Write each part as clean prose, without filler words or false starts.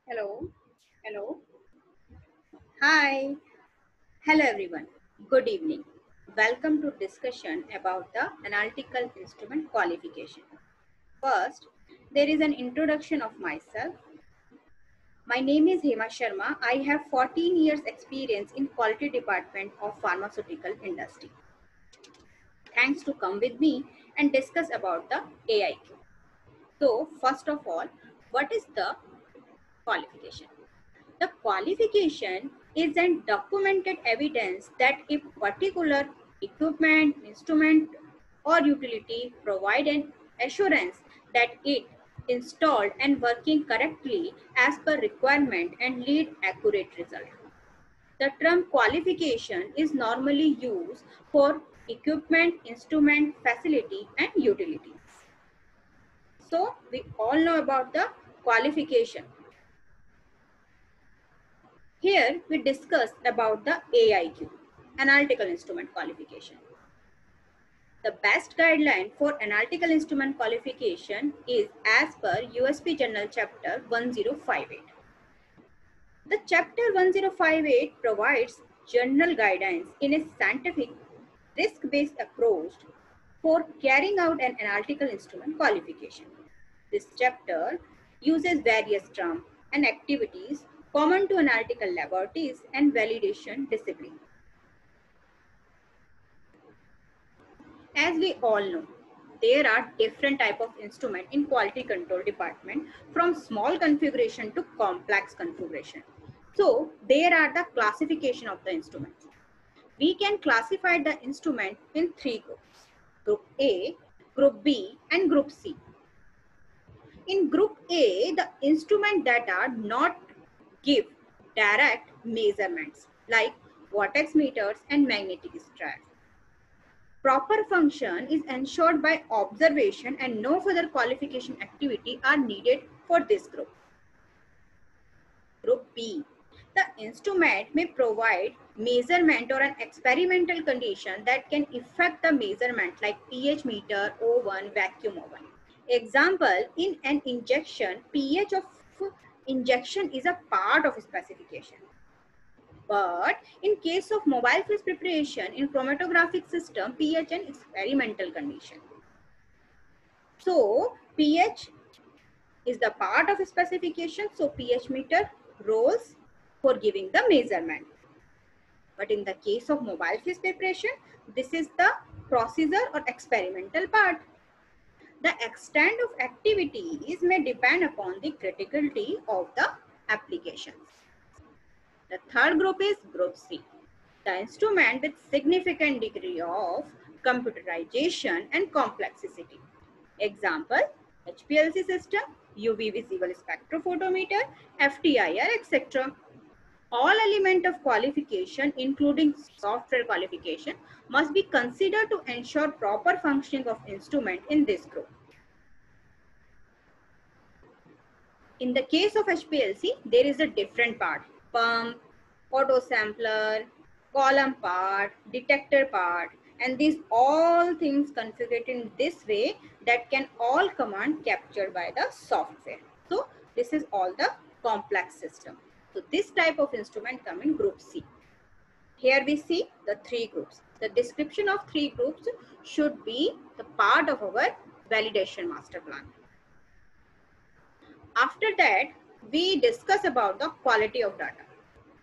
Hello. Hello. Hi. Hello everyone. Good evening. Welcome to discussion about the analytical instrument qualification. First, there is an introduction of myself. My name is Hema Sharma. I have 14 years experience in quality department of pharmaceutical industry. Thanks to come with me and discuss about the AIQ. So, first of all, what is the qualification? The qualification is an documented evidence that a particular equipment, instrument, or utility provide an assurance that it installed and working correctly as per requirement and lead accurate result. The term qualification is normally used for equipment, instrument, facility, and utilities. So we all know about the qualification. Here we discuss about the AIQ, Analytical Instrument Qualification. The best guideline for Analytical Instrument Qualification is as per USP Journal Chapter 1058. The Chapter 1058 provides general guidance in a scientific risk-based approach for carrying out an analytical instrument qualification. This chapter uses various terms and activities common to analytical laboratories and validation discipline. As we all know, there are different type of instrument in quality control department from small configuration to complex configuration. So there are the classification of the instruments. We can classify the instrument in three groups: Group A, Group B, and Group C. In Group A, the instrument that are not give direct measurements like vortex meters and magnetic strips. Proper function is ensured by observation and no further qualification activity are needed for this group. Group B. The instrument may provide measurement or an experimental condition that can affect the measurement like pH meter, O1, vacuum oven. Example, in an injection, pH of injection is a part of specification. But in case of mobile phase preparation in chromatographic system, pH and experimental condition. So pH is the part of specification. So pH meter roles for giving the measurement. But in the case of mobile phase preparation, this is the procedure or experimental part. The extent of activities may depend upon the criticality of the applications. The third group is Group C, the instrument with significant degree of computerization and complexity. Example, HPLC system, UV visible spectrophotometer, FTIR, etc. All element of qualification, including software qualification, must be considered to ensure proper functioning of instrument in this group. In the case of HPLC, there is a different part: pump, auto sampler, column part, detector part, and these all things configured in this way that can all command captured by the software. So this is all the complex system. So this type of instrument come in Group C. Here we see the three groups. The description of three groups should be the part of our validation master plan. After that, we discuss about the quality of data.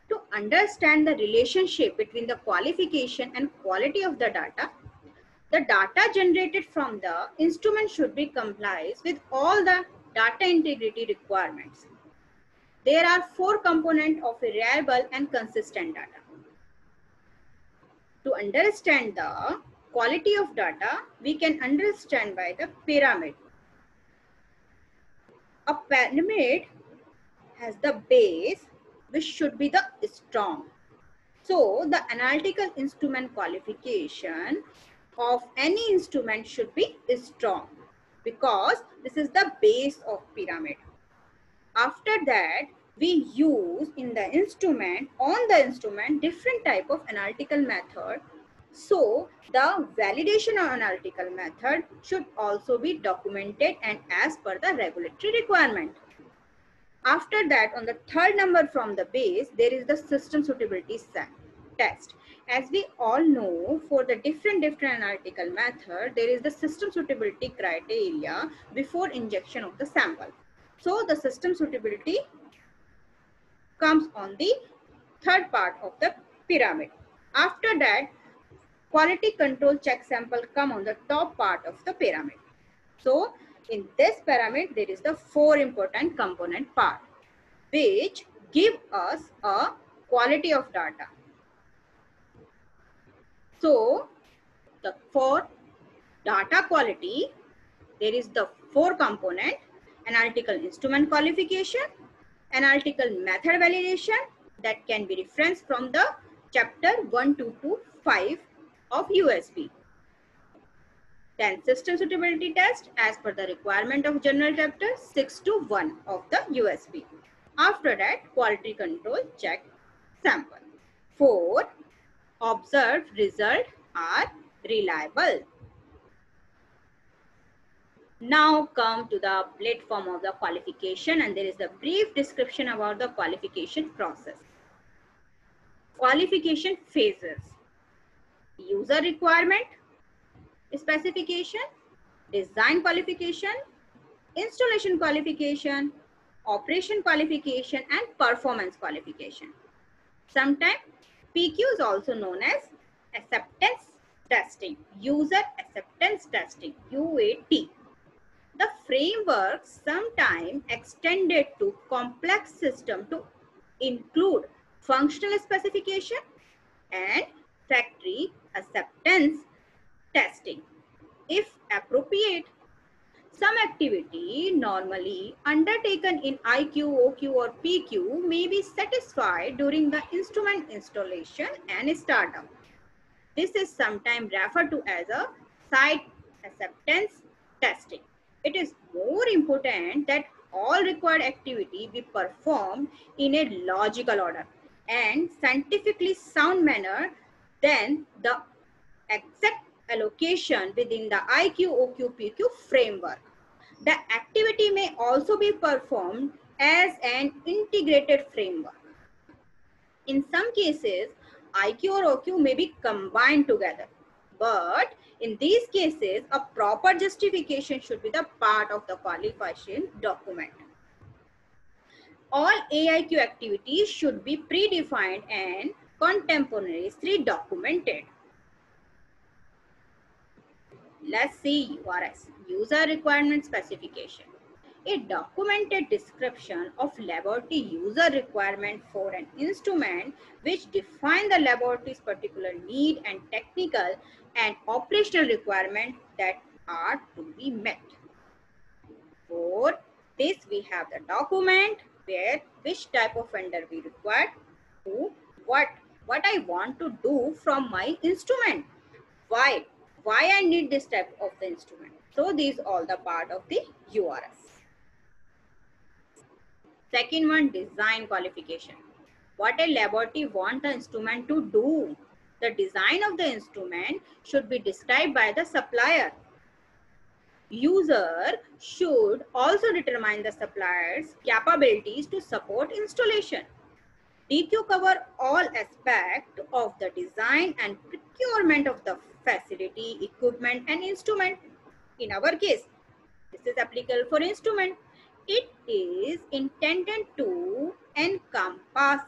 To understand the relationship between the qualification and quality of the data generated from the instrument should be complies with all the data integrity requirements. There are four components of reliable and consistent data. To understand the quality of data, we can understand by the pyramid. A pyramid has the base which should be the strong. So the analytical instrument qualification of any instrument should be strong because this is the base of pyramid. After that, we use in the instrument, on the instrument, different type of analytical method. So the validation of analytical method should also be documented and as per the regulatory requirement. After that, on the third number from the base, there is the system suitability test. As we all know, for the different analytical method, there is the system suitability criteria before injection of the sample. So the system suitability comes on the third part of the pyramid. After that, quality control check sample come on the top part of the pyramid. So in this pyramid, there is the four important component part, which give us a quality of data. So for data quality, there is the four component: analytical instrument qualification, analytical method validation that can be referenced from the chapter 1.2.5 of USP. Then system suitability test as per the requirement of general chapter 6.1 of the USP. After that, quality control check sample. 4. Observed result are reliable. Now come to the platform of the qualification, and there is a brief description about the qualification process. Qualification phases: user requirement specification, design qualification, installation qualification, operation qualification, and performance qualification. Sometimes PQ is also known as acceptance testing, user acceptance testing, UAT. The framework sometimes extended to complex system to include functional specification and factory acceptance testing, if appropriate. Some activity normally undertaken in IQ, OQ or PQ may be satisfied during the instrument installation and startup. This is sometimes referred to as a site acceptance testing. It is more important that all required activity be performed in a logical order and scientifically sound manner than the exact allocation within the IQ, OQ, PQ framework. The activity may also be performed as an integrated framework. In some cases, IQ or OQ may be combined together, but in these cases, a proper justification should be the part of the qualification document. All AIQ activities should be predefined and contemporaneously documented. Let's see URS, user requirement specification. A documented description of laboratory user requirement for an instrument which define the laboratory's particular need and technical and operational requirement that are to be met. For this, we have the document where which type of vendor we require, who, what I want to do from my instrument, why I need this type of the instrument. So these all the part of the URS. Second one, design qualification. What a laboratory want the instrument to do. The design of the instrument should be described by the supplier. User should also determine the supplier's capabilities to support installation. DQ cover all aspects of the design and procurement of the facility, equipment and instrument. In our case, this is applicable for instrument. It is intended to encompass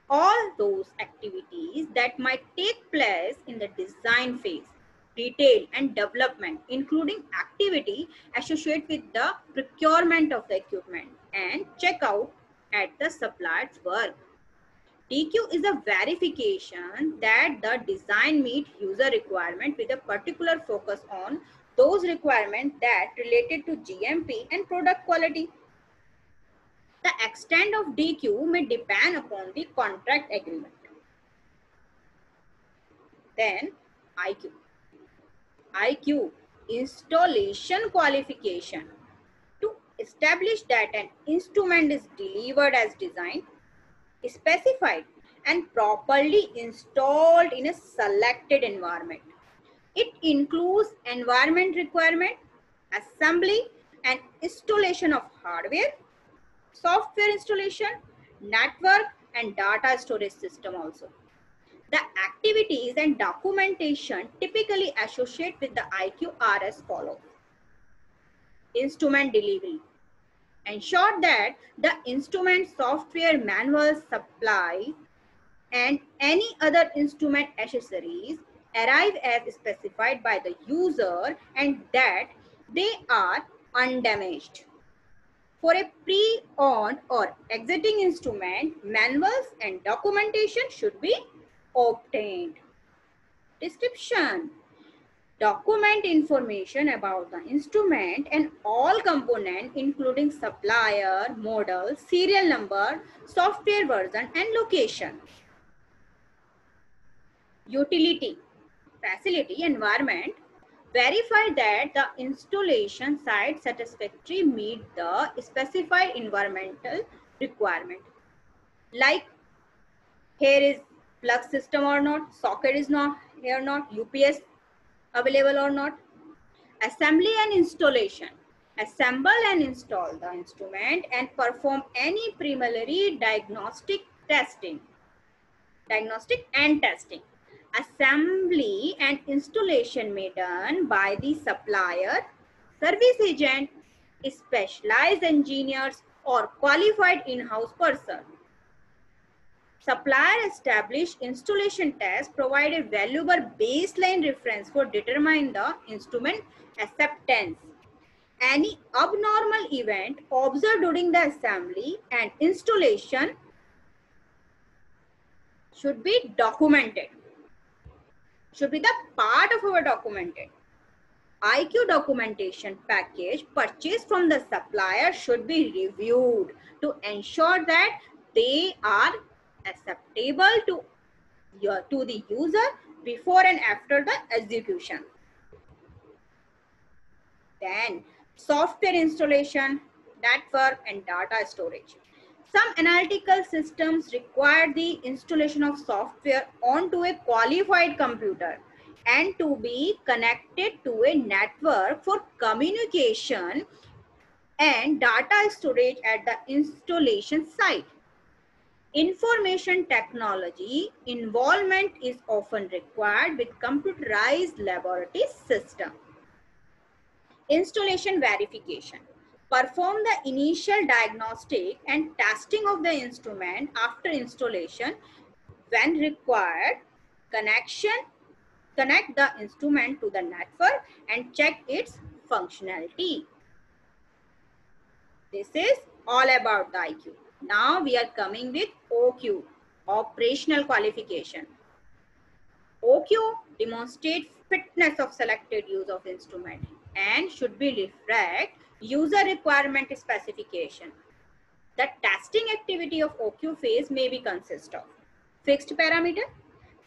all those activities that might take place in the design phase, detail and development, including activity associated with the procurement of the equipment and checkout at the supplier's work. DQ is a verification that the design meet user requirement with a particular focus on those requirements that related to GMP and product quality. The extent of DQ may depend upon the contract agreement. Then IQ. IQ, installation qualification. To establish that an instrument is delivered as designed, specified and properly installed in a selected environment. It includes environment requirement, assembly and installation of hardware, software installation, network, and data storage system also. The activities and documentation typically associated with the IQ are as follows. Instrument delivery. Ensure that the instrument software manual supply and any other instrument accessories arrive as specified by the user and that they are undamaged. For a pre-owned or exiting instrument, manuals and documentation should be obtained. Description. Document information about the instrument and all components including supplier, model, serial number, software version and location. Utility. Facility environment. Verify that the installation site satisfactorily meet the specified environmental requirement. Like here is plug system or not, socket is not here or not, UPS available or not. Assembly and installation. Assemble and install the instrument and perform any preliminary diagnostic and testing. Assembly and installation may done by the supplier, service agent, specialized engineers or qualified in-house person. Supplier established installation tests provide a valuable baseline reference for determining the instrument acceptance. Any abnormal event observed during the assembly and installation should be documented. Should be the part of our documented. IQ documentation package purchased from the supplier should be reviewed to ensure that they are acceptable to the user before and after the execution. Then software installation, network and data storage. Some analytical systems require the installation of software onto a qualified computer and to be connected to a network for communication and data storage at the installation site. Information technology involvement is often required with computerized laboratory system. Installation verification. Perform the initial diagnostic and testing of the instrument after installation. When required, connect the instrument to the network and check its functionality. This is all about the IQ. Now we are coming with OQ, operational qualification. OQ demonstrates fitness of selected use of instrument and should be reflect user requirement specification. The testing activity of OQ phase may be consist of fixed parameter.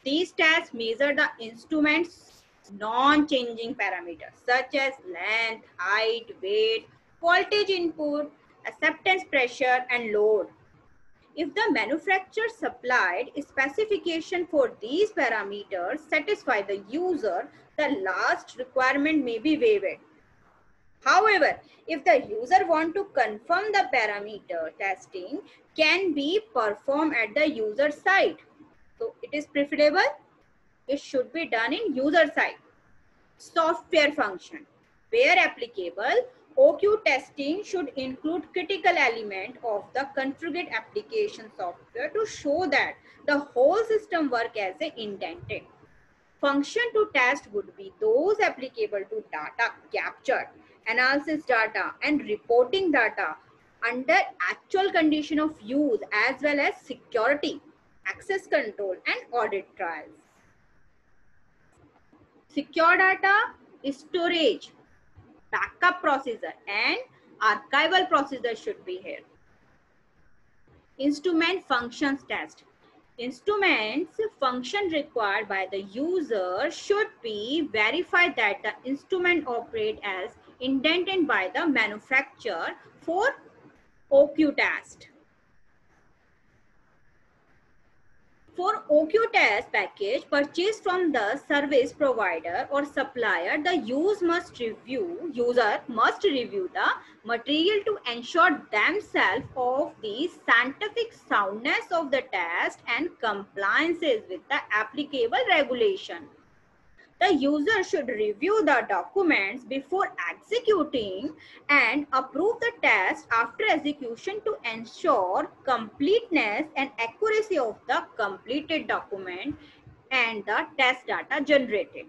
These tests measure the instrument's non-changing parameters such as length, height, weight, voltage input, acceptance pressure and load. If the manufacturer supplied a specification for these parameters satisfy the user, the last requirement may be waived. However, if the user want to confirm the parameter, testing can be performed at the user site. So it is preferable. It should be done in user site. Software function. Where applicable, OQ testing should include critical element of the configured application software to show that the whole system work as intended. Function to test would be those applicable to data captured, analysis data and reporting data under actual condition of use as well as security, access control and audit trials. Secure data storage, backup procedure and archival procedure should be here. Instrument functions test. Instruments function required by the user should be verified that the instrument operate as intended by the manufacturer for OQ test. For OQ test package purchased from the service provider or supplier, the user must review the material to ensure themselves of the scientific soundness of the test and compliances with the applicable regulation. The user should review the documents before executing and approve the test after execution to ensure completeness and accuracy of the completed document and the test data generated.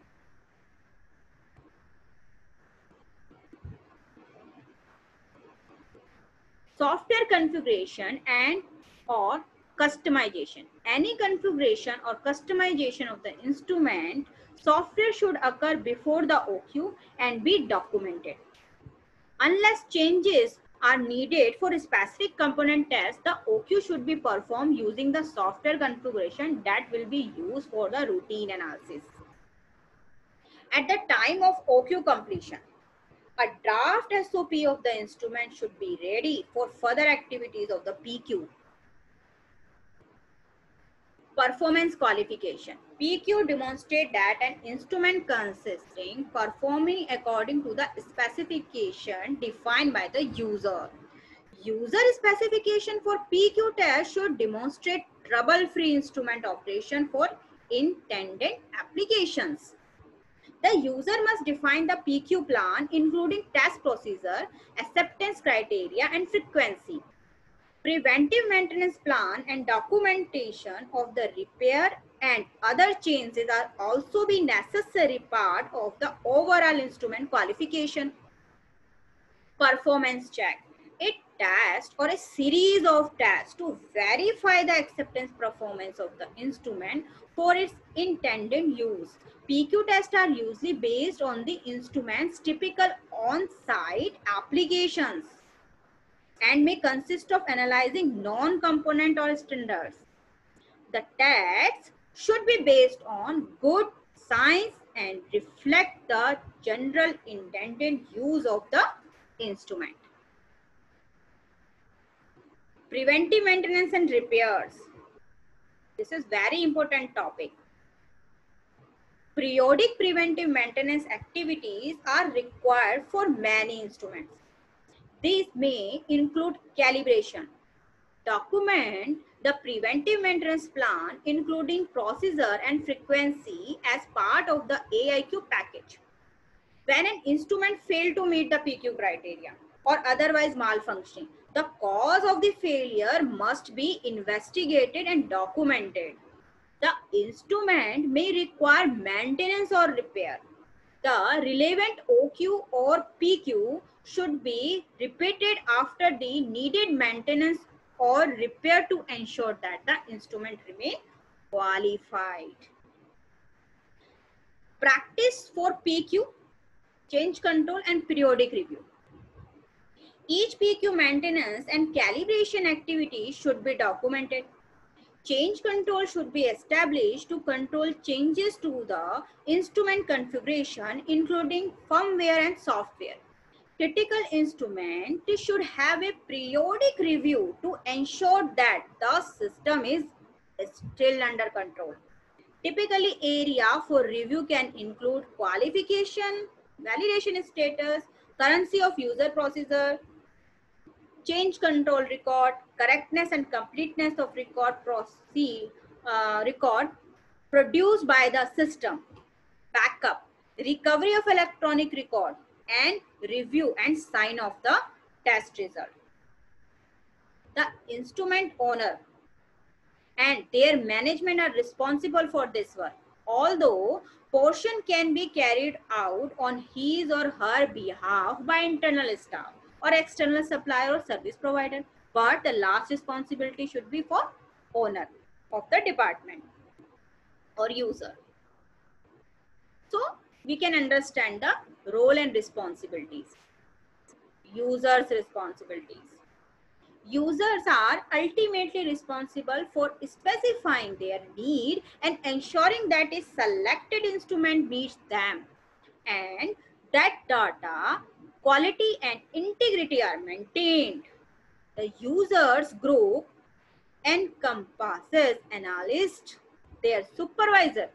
Software configuration and or customization. Any configuration or customization of the instrument software should occur before the OQ and be documented. Unless changes are needed for a specific component test, the OQ should be performed using the software configuration that will be used for the routine analysis. At the time of OQ completion, a draft SOP of the instrument should be ready for further activities of the PQ. Performance qualification. PQ demonstrate that an instrument consisting performing according to the specification defined by the user. User specification for PQ test should demonstrate trouble-free instrument operation for intended applications. The user must define the PQ plan including test procedure, acceptance criteria and frequency. Preventive maintenance plan and documentation of the repair and other changes are also be necessary part of the overall instrument qualification. Performance check. A test or a series of tests to verify the acceptance performance of the instrument for its intended use. PQ tests are usually based on the instrument's typical on-site applications and may consist of analyzing non-component or standards. The tests should be based on good science and reflect the general intended use of the instrument. Preventive maintenance and repairs. This is very important topic. Periodic preventive maintenance activities are required for many instruments. These may include calibration. Document the preventive maintenance plan including procedure and frequency as part of the AIQ package. When an instrument failed to meet the PQ criteria or otherwise malfunctioning, the cause of the failure must be investigated and documented. The instrument may require maintenance or repair. The relevant OQ or PQ should be repeated after the needed maintenance or repair to ensure that the instrument remain qualified. Practice for PQ, change control and periodic review. Each PQ maintenance and calibration activity should be documented. Change control should be established to control changes to the instrument configuration, including firmware and software. Critical instrument should have a periodic review to ensure that the system is still under control. Typically, area for review can include qualification, validation status, currency of user procedure, change control record, correctness and completeness of record produced by the system, backup, recovery of electronic record, and review and sign of the test result. The instrument owner and their management are responsible for this work. Although portion can be carried out on his or her behalf by internal staff or external supplier or service provider, but the last responsibility should be for owner of the department or user. So we can understand the role and responsibilities. Users' responsibilities. Users are ultimately responsible for specifying their need and ensuring that a selected instrument meets them and that data, quality and integrity are maintained. The users group encompasses analyst, their supervisor,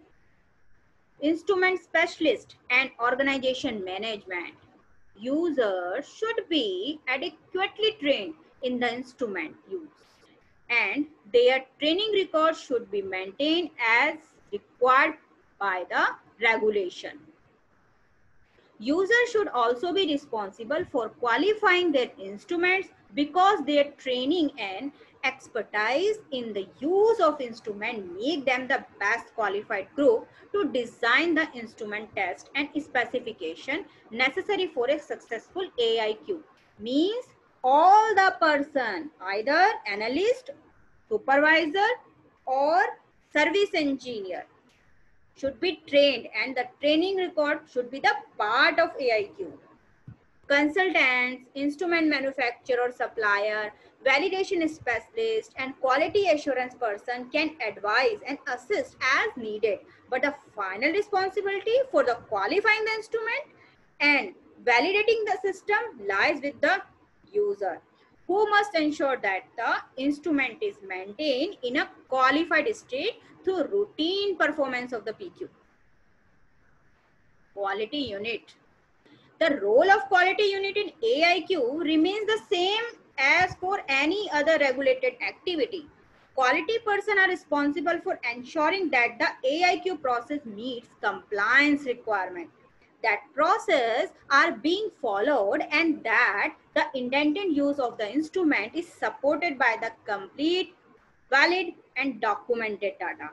instrument specialist, and organization management. Users should be adequately trained in the instrument use, and their training records should be maintained as required by the regulation. Users should also be responsible for qualifying their instruments because their training and expertise in the use of instrument make them the best qualified group to design the instrument test and specification necessary for a successful AIQ. Means all the person, either analyst, supervisor or service engineer, should be trained, and the training record should be the part of AIQ. Consultants, instrument manufacturer or supplier, validation specialist, and quality assurance person can advise and assist as needed, but the final responsibility for the qualifying the instrument and validating the system lies with the user, who must ensure that the instrument is maintained in a qualified state through routine performance of the PQ. Quality unit. The role of quality unit in AIQ remains the same as for any other regulated activity. Quality persons are responsible for ensuring that the AIQ process meets compliance requirements, that process are being followed, and that the intended use of the instrument is supported by the complete, valid, and documented data.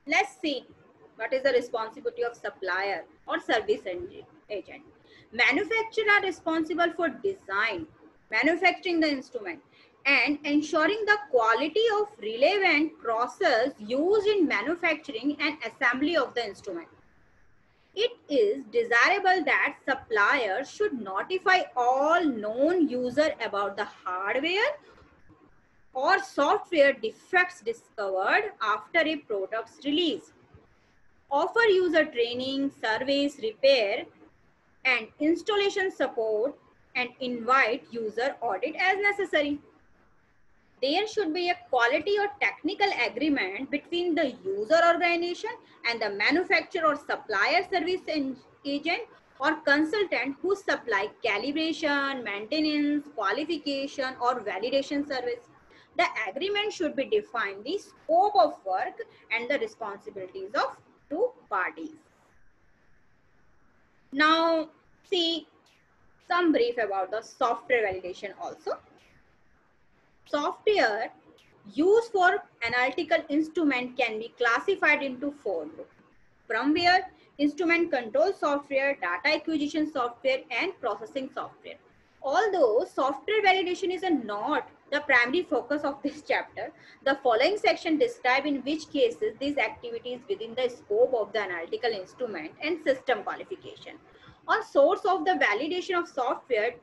Let's see what is the responsibility of supplier or service agent. Manufacturers are responsible for design, manufacturing the instrument, and ensuring the quality of relevant process used in manufacturing and assembly of the instrument. It is desirable that suppliers should notify all known users about the hardware or software defects discovered after a product's release, offer user training, service, repair, and installation support, and invite user audit as necessary. There should be a quality or technical agreement between the user organization and the manufacturer or supplier service agent or consultant who supply calibration, maintenance, qualification, or validation service. The agreement should be defined the scope of work and the responsibilities of two parties. Now, see some brief about the software validation also. Software used for analytical instrument can be classified into four groups: firmware, instrument control software, data acquisition software, and processing software. Although software validation is not the primary focus of this chapter, the following section describe in which cases these activities within the scope of the analytical instrument and system qualification. On source of the validation of software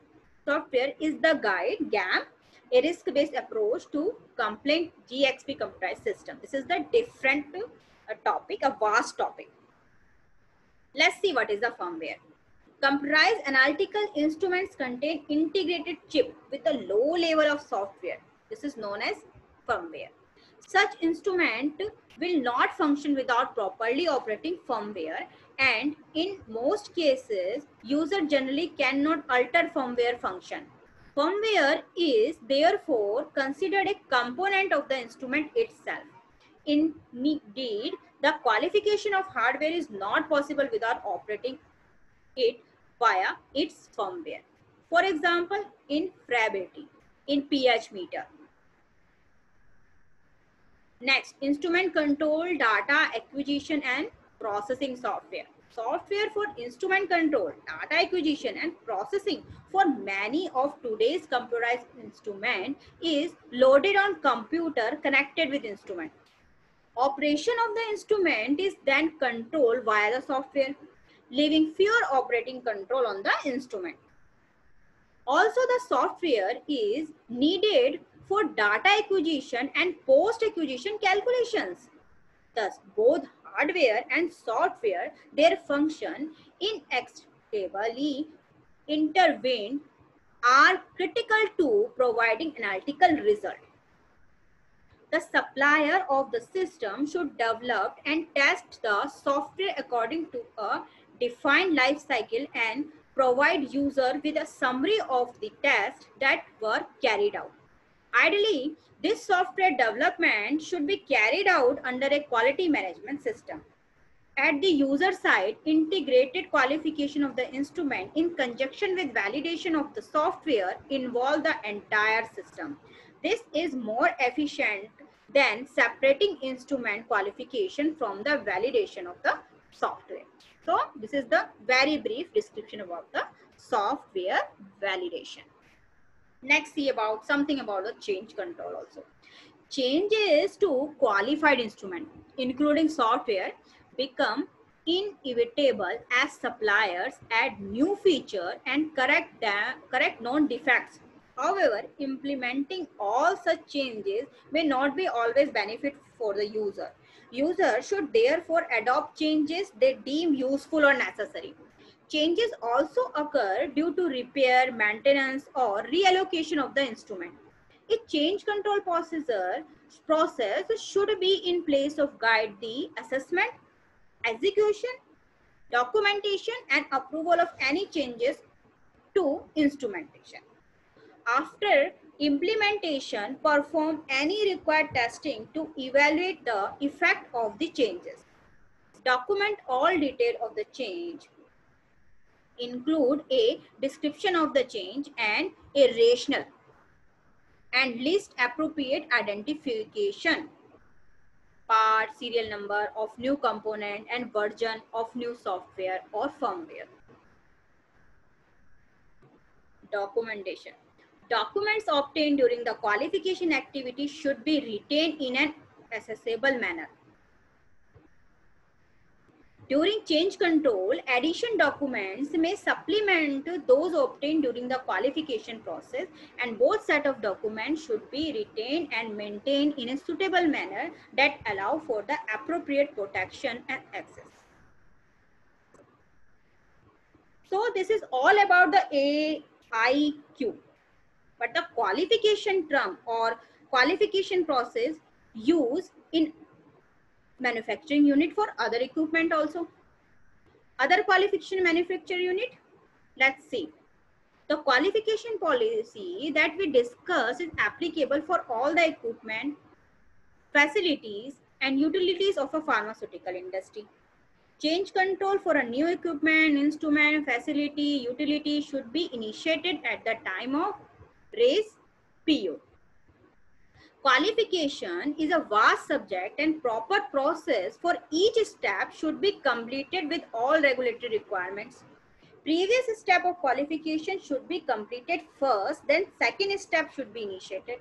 is the guide GAM, a risk-based approach to complaint GXP computerized system. This is the different topic, a vast topic. Let's see what is the firmware. Computerized analytical instruments contain integrated chip with a low level of software. This is known as firmware. Such instrument will not function without properly operating firmware, and in most cases, user generally cannot alter firmware function. Firmware is therefore considered a component of the instrument itself. Indeed, the qualification of hardware is not possible without operating it via its firmware. For example, in friability, in pH meter. Next, instrument control, data acquisition and processing software. Software for instrument control, data acquisition and processing for many of today's computerized instrument is loaded on computer connected with instrument. Operation of the instrument is then controlled via the software, leaving fewer operating control on the instrument. Also, the software is needed for data acquisition and post-acquisition calculations. Thus, both hardware and software, their function inextricably intertwined are critical to providing analytical result. The supplier of the system should develop and test the software according to a defined life cycle and provide user with a summary of the tests that were carried out. Ideally, this software development should be carried out under a quality management system. At the user side, integrated qualification of the instrument in conjunction with validation of the software involve the entire system. This is more efficient than separating instrument qualification from the validation of the software. So this is the very brief description about the software validation. Next, see about something about the change control also. Changes to qualified instrument, including software, become inevitable as suppliers add new feature and correct known defects. However, implementing all such changes may not be always benefit for the user. User should therefore adopt changes they deem useful or necessary. Changes also occur due to repair, maintenance, or reallocation of the instrument. A change control process should be in place to guide the assessment, execution, documentation, and approval of any changes to instrumentation. After implementation, perform any required testing to evaluate the effect of the changes. Document all detail of the change. Include a description of the change and a rationale, and list appropriate identification, part, serial number of new component, and version of new software or firmware. Documentation. Documents obtained during the qualification activity should be retained in an accessible manner. During change control, addition documents may supplement those obtained during the qualification process, and both set of documents should be retained and maintained in a suitable manner that allow for the appropriate protection and access. So this is all about the AIQ. But the qualification term or qualification process used in manufacturing unit for other equipment also. Other qualification manufacturer unit, let's see. The qualification policy that we discuss is applicable for all the equipment, facilities, and utilities of a pharmaceutical industry. Change control for a new equipment, instrument, facility, utility should be initiated at the time of raise PO. Qualification is a vast subject, and proper process for each step should be completed with all regulatory requirements. Previous step of qualification should be completed first, then second step should be initiated.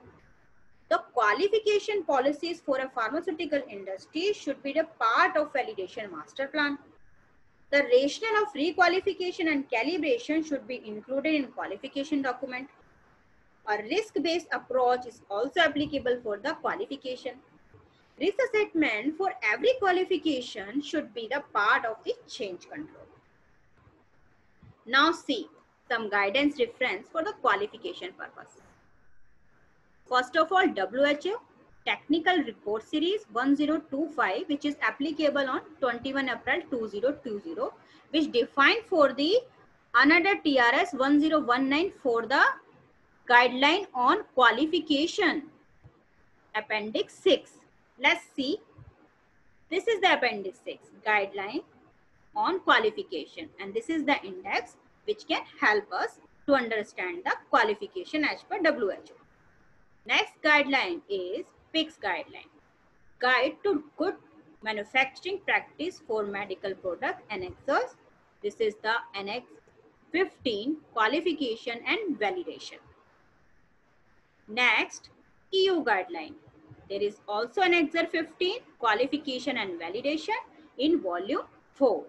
The qualification policies for a pharmaceutical industry should be the part of validation master plan. The rationale of requalification and calibration should be included in qualification document. A risk-based approach is also applicable for the qualification. Risk assessment for every qualification should be the part of the change control. Now see some guidance reference for the qualification purpose. First of all, WHO Technical Report Series 1025, which is applicable on 21 April 2020, which defined for the another TRS 1019 for the guideline on qualification. Appendix 6. Let's see. This is the Appendix 6, guideline on qualification, and this is the index which can help us to understand the qualification as per WHO. Next guideline is PICS guideline, Guide to Good Manufacturing Practice for Medical Product Annexes. This is the Annex 15, Qualification and Validation. Next, EU guideline. There is also Annex 15, Qualification and Validation in Volume 4.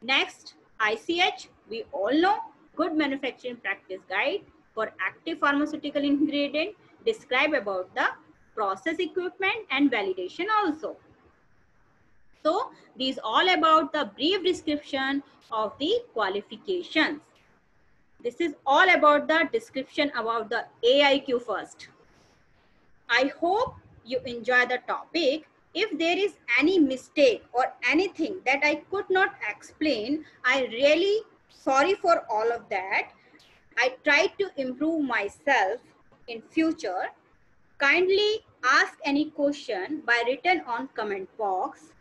Next, ICH, we all know, Good Manufacturing Practice Guide for Active Pharmaceutical Ingredient, describe about the process equipment and validation also. So, these all about the brief description of the qualifications. This is all about the description about the AIQ first. I hope you enjoy the topic. If there is any mistake or anything that I could not explain, I really sorry for all of that. I try to improve myself in future. Kindly ask any question by written on comment box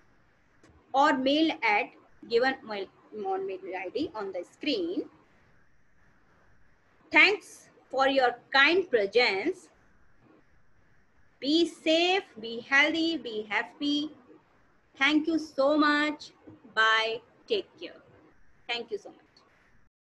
or mail at given mail ID on the screen. Thanks for your kind presence. Be safe, be healthy, be happy. Thank you so much. Bye. Take care. Thank you so much.